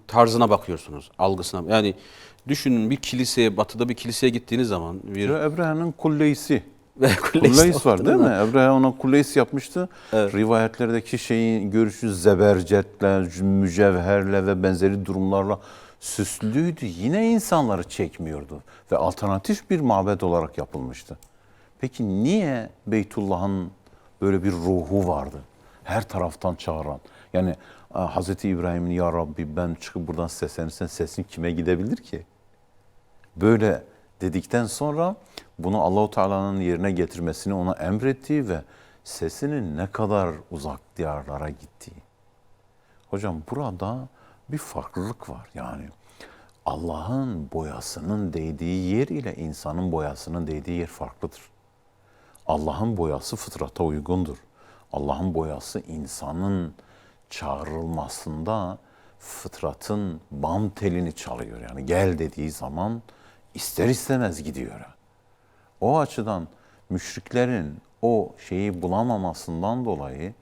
tarzına bakıyorsunuz, algısına. Yani düşünün bir kiliseye, batıda bir kiliseye gittiğiniz zaman bir Ebrehe'nin kulleysi. Ve Kulleys var değil mi? Ebrehe ona kulleys yapmıştı. Evet. Rivayetlerdeki şeyi görüşü zebercetle, mücevherle ve benzeri durumlarla süslüydü. Yine insanları çekmiyordu ve alternatif bir mabet olarak yapılmıştı. Peki niye Beytullah'ın böyle bir ruhu vardı? Her taraftan çağıran. Yani Hazreti İbrahim'in ya Rabbi ben çıkıp buradan seslenirsen sesin kime gidebilir ki? Böyle dedikten sonra bunu Allahu Teala'nın yerine getirmesini ona emrettiği ve sesinin ne kadar uzak diyarlara gittiği. Hocam burada bir farklılık var. Yani Allah'ın boyasının değdiği yer ile insanın boyasının değdiği yer farklıdır. Allah'ın boyası fıtrata uygundur. Allah'ın boyası insanın çağrılmasında fıtratın bam telini çalıyor. Yani gel dediği zaman ister istemez gidiyor. O açıdan müşriklerin o şeyi bulamamasından dolayı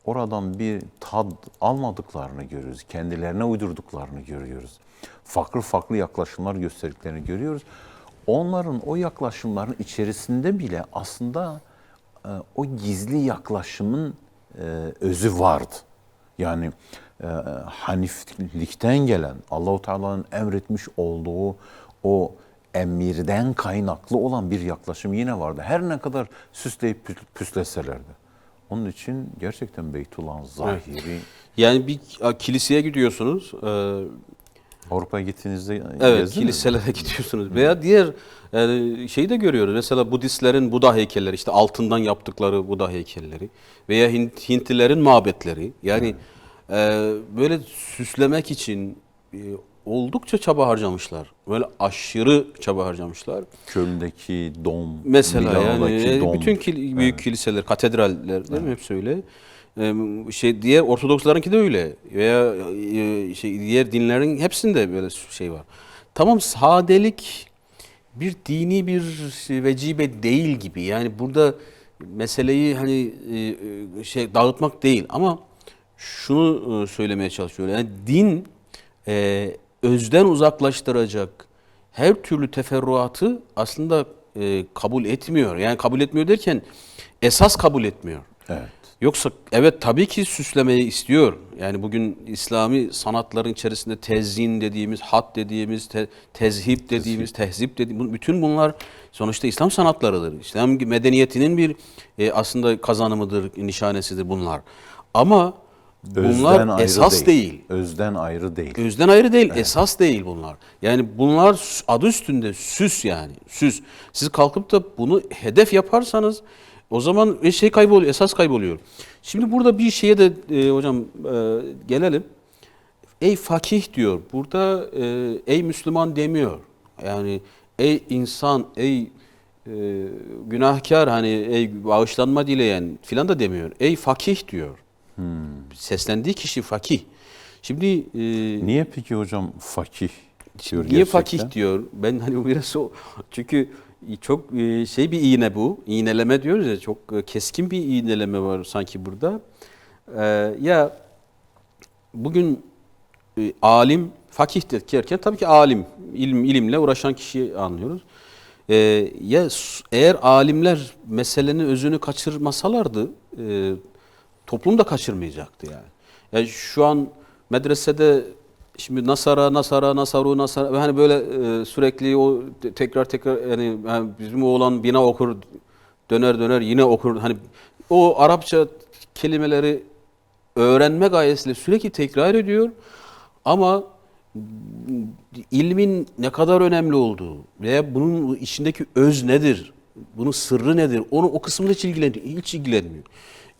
oradan bir tad almadıklarını görüyoruz. Kendilerine uydurduklarını görüyoruz. Farklı farklı yaklaşımlar gösterdiklerini görüyoruz. Onların o yaklaşımların içerisinde bile aslında o gizli yaklaşımın özü vardı. Yani Haniflikten gelen, Allahu Teala'nın emretmiş olduğu o emirden kaynaklı olan bir yaklaşım yine vardı. Her ne kadar süsleyip püsleselerdi. Onun için gerçekten Beytullah'ın zahiri... Yani bir kiliseye gidiyorsunuz. Avrupa'ya gittiğinizde Evet, gezdiniz mi? kiliselere gidiyorsunuz. Veya diğer şeyi de görüyoruz. Mesela Budistlerin Buda heykelleri, işte altından yaptıkları Buda heykelleri veya Hintlilerin mabetleri. Yani böyle süslemek için oldukça çaba harcamışlar. Böyle aşırı çaba harcamışlar. Köln'deki dom, Mesela Milano'daki yani dom. bütün büyük kiliseler, katedraller değil mi? Hepsi öyle. Diğer Ortodokslarınki de öyle veya diğer dinlerin hepsinde böyle şey var. Tamam, sadelik bir dini bir vecibe değil gibi. Yani burada meseleyi hani dağıtmak değil ama şunu söylemeye çalışıyorum. Yani din özden uzaklaştıracak her türlü teferruatı aslında kabul etmiyor. Yani kabul etmiyor derken esas kabul etmiyor. Evet. Yoksa evet tabii ki süslemeyi istiyor. Yani bugün İslami sanatların içerisinde tezyin dediğimiz, hat dediğimiz, tezhip dediğimiz, tehzip dediğimiz bütün bunlar sonuçta İslam sanatlarıdır. İslam medeniyetinin bir aslında kazanımıdır, nişanesidir bunlar. Ama bunlar Ayrı esas değil. Özden ayrı değil. Özden ayrı değil, esas değil bunlar. Yani bunlar adı üstünde süs yani, süs. Siz kalkıp da bunu hedef yaparsanız o zaman şey kayboluyor, esas kayboluyor. Şimdi burada bir şeye de hocam gelelim. Ey fakih diyor. Burada ey Müslüman demiyor. Yani ey insan, ey günahkar, hani ey bağışlanma dileyen filan da demiyor. Ey fakih diyor. Seslendiği kişi fakih. Şimdi Niye peki hocam fakih diyor niye gerçekten? fakih diyor? Ben hani biraz o, çünkü çok şey bir iğne bu. İğneleme diyoruz ya, çok keskin bir iğneleme var sanki burada. Ya bugün alim, fakih derken tabii ki alim, ilimle uğraşan kişiyi anlıyoruz. Ya eğer alimler meselenin özünü kaçırmasalardı toplum da kaçırmayacaktı yani. Yani şu an medresede şimdi Nasaru hani böyle sürekli o tekrar yani bizim oğlan bina okur, döner yine okur. Hani o Arapça kelimeleri öğrenme gayesiyle sürekli tekrar ediyor. Ama ilmin ne kadar önemli olduğu veya bunun içindeki öz nedir, bunun sırrı nedir, onu o kısımda hiç ilgilenmiyor.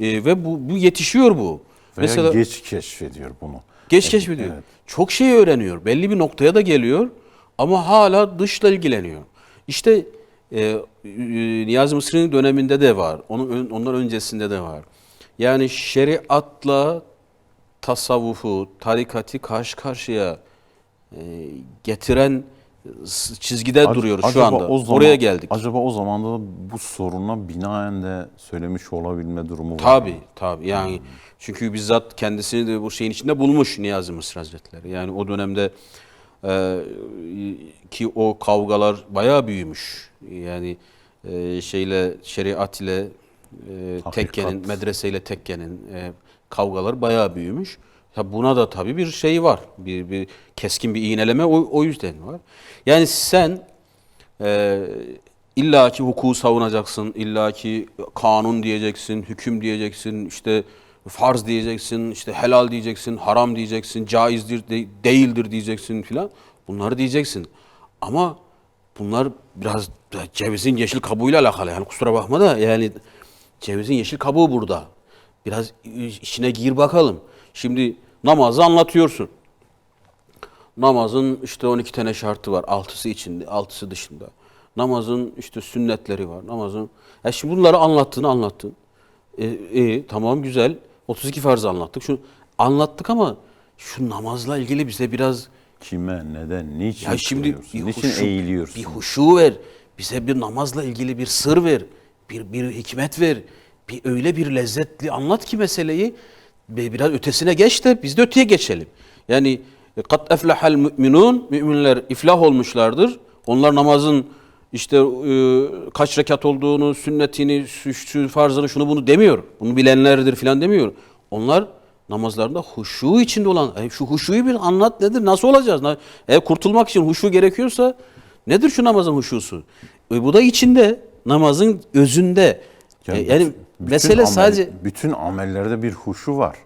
Ve bu yetişiyor bu. Veya Mesela geç keşfediyor bunu. geç keşfediyor. Evet. Çok şey öğreniyor. Belli bir noktaya da geliyor ama hala dışla ilgileniyor. İşte Niyazi Mısri'nin döneminde de var. Ondan öncesinde de var. Yani şeriatla tasavvufu, tarikati karşı karşıya getiren çizgide duruyoruz şu anda. Oraya geldik. Acaba o zaman da bu soruna binaen de söylemiş olabilme durumu var Tabii, mı? tabii. Yani çünkü bizzat kendisini de bu şeyin içinde bulmuş Niyazi Mısri Hazretleri. Yani o dönemde ki o kavgalar bayağı büyümüş. Yani şeyle şeriat ile tekkenin, medreseyle tekkenin kavgaları bayağı büyümüş. Ya buna da tabii bir şey var. Bir keskin bir iğneleme o yüzden var. Yani sen illaki hukuku savunacaksın, illaki kanun diyeceksin, hüküm diyeceksin, işte farz diyeceksin, işte helal diyeceksin, haram diyeceksin, caizdir, değildir diyeceksin filan. Bunları diyeceksin. Ama bunlar biraz cevizin yeşil kabuğuyla alakalı. Yani kusura bakma da yani cevizin yeşil kabuğu burada. Biraz içine gir bakalım. Şimdi namazı anlatıyorsun. Namazın işte 12 tane şartı var. 6'sı içinde, 6'sı dışında. Namazın işte sünnetleri var. Namazın. Şimdi bunları anlattın. Tamam güzel. 32 farzı anlattık. Şu anlattık ama şu namazla ilgili bize biraz Kime, neden, niçin ya şimdi kılıyorsun? Niçin eğiliyorsun? bir huşu ver. Bize bir namazla ilgili bir sır ver. Bir hikmet ver. Öyle bir lezzetli anlat ki meseleyi biraz ötesine geç de biz de öteye geçelim. Yani kat eflahal müminun, müminler iflah olmuşlardır. Onlar namazın işte kaç rekat olduğunu, sünnetini, farzını, şunu bunu demiyor. Bunu bilenlerdir filan demiyor. Onlar namazlarında huşu içinde olan, şu huşuyu bir anlat nedir, nasıl olacağız? Kurtulmak için huşu gerekiyorsa nedir şu namazın huşusu? Bu da içinde, namazın özünde. Yani mesele sadece bütün amellerde bir huşu var.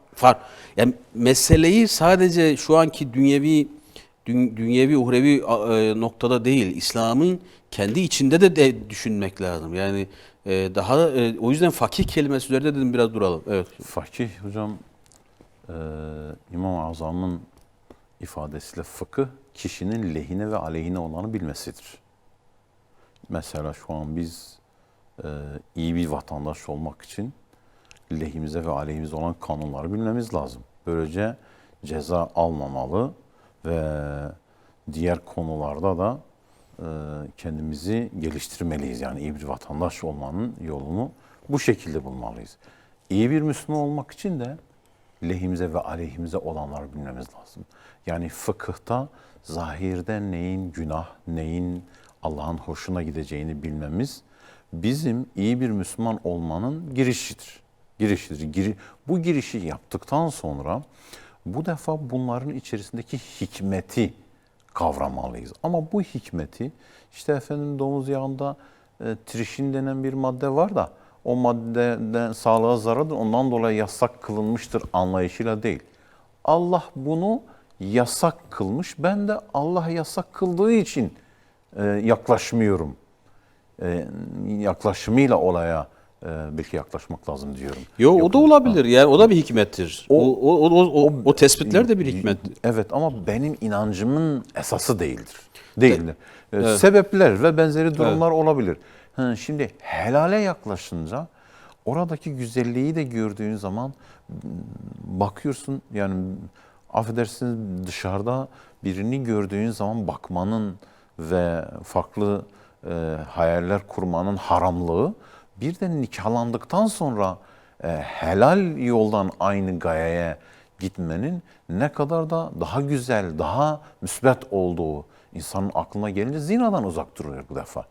Yani meseleyi sadece şu anki dünyevi uhrevi noktada değil, İslam'ın kendi içinde de düşünmek lazım. Yani daha o yüzden fakih kelimesi üzerinde dedim biraz duralım. Evet. Fakih hocam İmam-ı Azam'ın ifadesiyle fıkıh kişinin lehine ve aleyhine olanı bilmesidir. Mesela şu an biz iyi bir vatandaş olmak için lehimize ve aleyhimize olan kanunları bilmemiz lazım. Böylece ceza almamalı ve diğer konularda da kendimizi geliştirmeliyiz. Yani iyi bir vatandaş olmanın yolunu bu şekilde bulmalıyız. İyi bir Müslüman olmak için de lehimize ve aleyhimize olanları bilmemiz lazım. Yani fıkıhta zahirde neyin günah, neyin Allah'ın hoşuna gideceğini bilmemiz bizim iyi bir Müslüman olmanın girişidir. Bu girişi yaptıktan sonra bu defa bunların içerisindeki hikmeti kavramalıyız. Ama bu hikmeti işte efendim domuz yağında trişin denen bir madde var da o maddeden sağlığa zarardır, ondan dolayı yasak kılınmıştır anlayışıyla değil. Allah bunu yasak kılmış, ben de Allah yasak kıldığı için yaklaşmıyorum. Yaklaşımıyla olaya belki yaklaşmak lazım diyorum. O da olabilir. Yani o da bir hikmettir. O tespitler de bir hikmettir. Evet ama benim inancımın esası değildir. Evet. Sebepler ve benzeri durumlar olabilir. Şimdi helale yaklaşınca oradaki güzelliği de gördüğün zaman bakıyorsun yani affedersiniz dışarıda birini gördüğün zaman bakmanın ve farklı hayaller kurmanın haramlığı bir de nikahlandıktan sonra helal yoldan aynı gayeye gitmenin ne kadar da daha güzel, daha müsbet olduğu insanın aklına gelince zinadan uzak duruyor bu defa.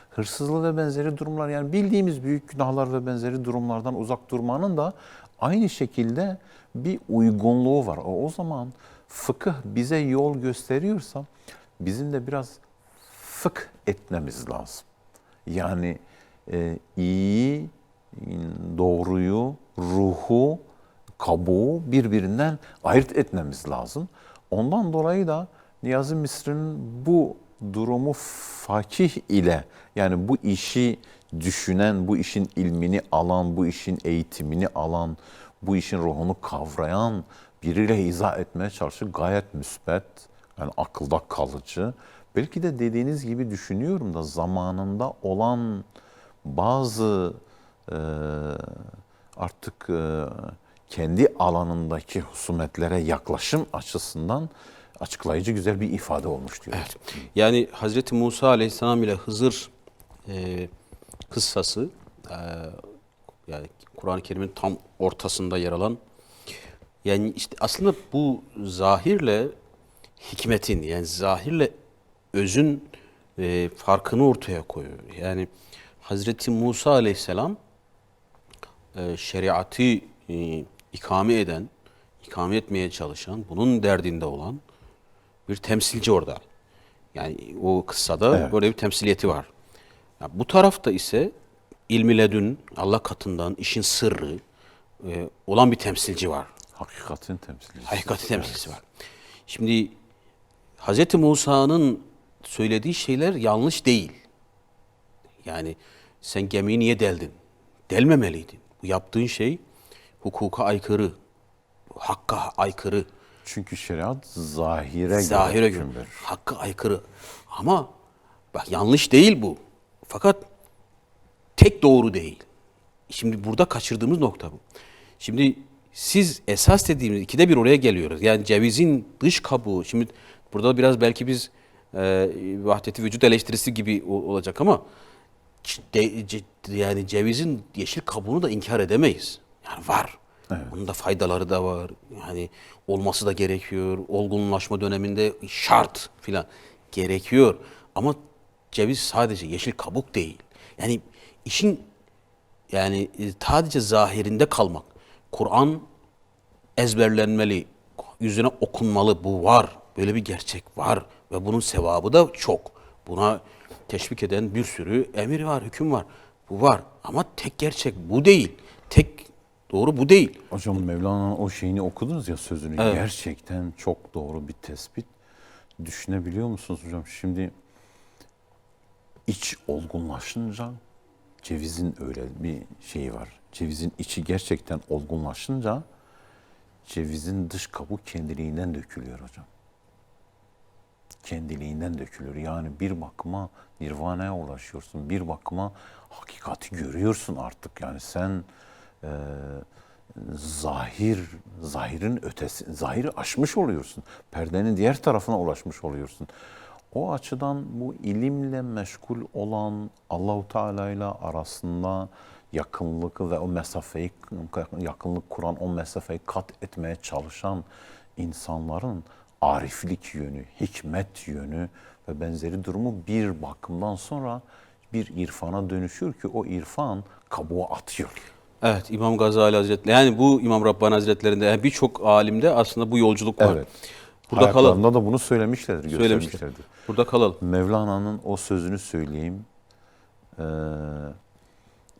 Hırsızlığı ve benzeri durumlar yani bildiğimiz büyük günahlar ve benzeri durumlardan uzak durmanın da aynı şekilde bir uygunluğu var. O zaman fıkıh bize yol gösteriyorsa bizim de biraz fıkh etmemiz lazım. Yani iyi, doğruyu, ruhu, kabuğu birbirinden ayırt etmemiz lazım. Ondan dolayı da Niyazi Mısri'nin bu durumu fakih ile yani bu işi düşünen, bu işin ilmini alan, bu işin eğitimini alan, bu işin ruhunu kavrayan biriyle izah etmeye çalışıyor. Gayet müsbet, yani akılda kalıcı. Belki de dediğiniz gibi düşünüyorum da zamanında olan bazı artık kendi alanındaki husumetlere yaklaşım açısından açıklayıcı güzel bir ifade olmuş diyor. Evet. Yani Hazreti Musa Aleyhisselam ile Hızır kıssası yani Kur'an-ı Kerim'in tam ortasında yer alan yani işte aslında bu zahirle hikmetin yani zahirle özün farkını ortaya koyuyor. Yani Hazreti Musa aleyhisselam şeriatı ikame eden, ikame etmeye çalışan, bunun derdinde olan bir temsilci orada. Yani o kıssada Evet. böyle bir temsiliyeti var. Ya bu tarafta ise ilmi ledün, Allah katından işin sırrı olan bir temsilci var. Hakikatin temsilcisi. Hakikati temsilcisi var. Şimdi Hz. Musa'nın söylediği şeyler yanlış değil. Yani sen gemiyi niye deldin? Delmemeliydin. Bu yaptığın şey hukuka aykırı, hakka aykırı, Çünkü şeriat zahire zahire göre göre, hüküm verir. hakka aykırı. Ama bak yanlış değil bu. Fakat tek doğru değil. Şimdi burada kaçırdığımız nokta bu. Şimdi siz esas dediğimiz ikide bir oraya geliyoruz. Yani cevizin dış kabuğu. Şimdi burada biraz belki biz vahdeti vücut eleştirisi gibi olacak ama yani cevizin yeşil kabuğunu da inkar edemeyiz. Yani var. Bunun da faydaları da var. Yani olması da gerekiyor. Olgunlaşma döneminde şart filan gerekiyor. Ama ceviz sadece yeşil kabuk değil. Yani işin yani sadece zahirinde kalmak. Kur'an ezberlenmeli, yüzüne okunmalı. Bu var. Böyle bir gerçek var ve bunun sevabı da çok. Buna teşvik eden bir sürü emir var, hüküm var. Bu var ama tek gerçek bu değil. Tek doğru bu değil. Hocam Mevlana'nın o şeyini okudunuz ya, sözünü. Evet. Gerçekten çok doğru bir tespit. Düşünebiliyor musunuz hocam? Şimdi iç olgunlaşınca, cevizin öyle bir şeyi var. Cevizin içi gerçekten olgunlaşınca cevizin dış kabuğu kendiliğinden dökülüyor hocam. Kendiliğinden dökülür. Yani bir bakıma nirvana'ya ulaşıyorsun. Bir bakıma hakikati görüyorsun artık. Yani sen zahirin ötesi, zahiri aşmış oluyorsun. Perdenin diğer tarafına ulaşmış oluyorsun. O açıdan bu ilimle meşgul olan, Allahu Teala ile arasında yakınlık ve o mesafeyi, yakınlık kuran, o mesafeyi kat etmeye çalışan insanların ariflik yönü, hikmet yönü ve benzeri durumu bir bakımdan sonra bir irfana dönüşüyor ki o irfan kabuğa atıyor. Evet, İmam Gazali Hazretleri, yani bu İmam Rabbani Hazretleri'nde yani birçok alimde aslında bu yolculuk var. Evet. Burada kalalım. Hayatlarında da bunu söylemişlerdir, Söylemişler. göstermişlerdir. Burada kalalım. Mevlana'nın o sözünü söyleyeyim.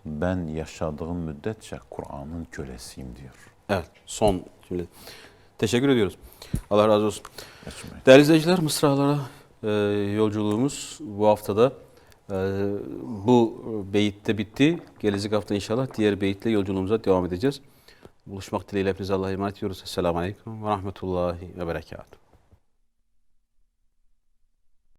Ben yaşadığım müddetçe Kur'an'ın kölesiyim diyor. Evet, son cümle. Teşekkür ediyoruz. Allah razı olsun. Geçmeyin. Değerli izleyiciler, Mısralara yolculuğumuz bu haftada bu beyitte bitti. Gelecek hafta inşallah diğer beyitle yolculuğumuza devam edeceğiz. Buluşmak dileğiyle hepinize Allah'a emanet ediyoruz. Esselamu Aleyküm ve Rahmetullahi ve Berekatuhu.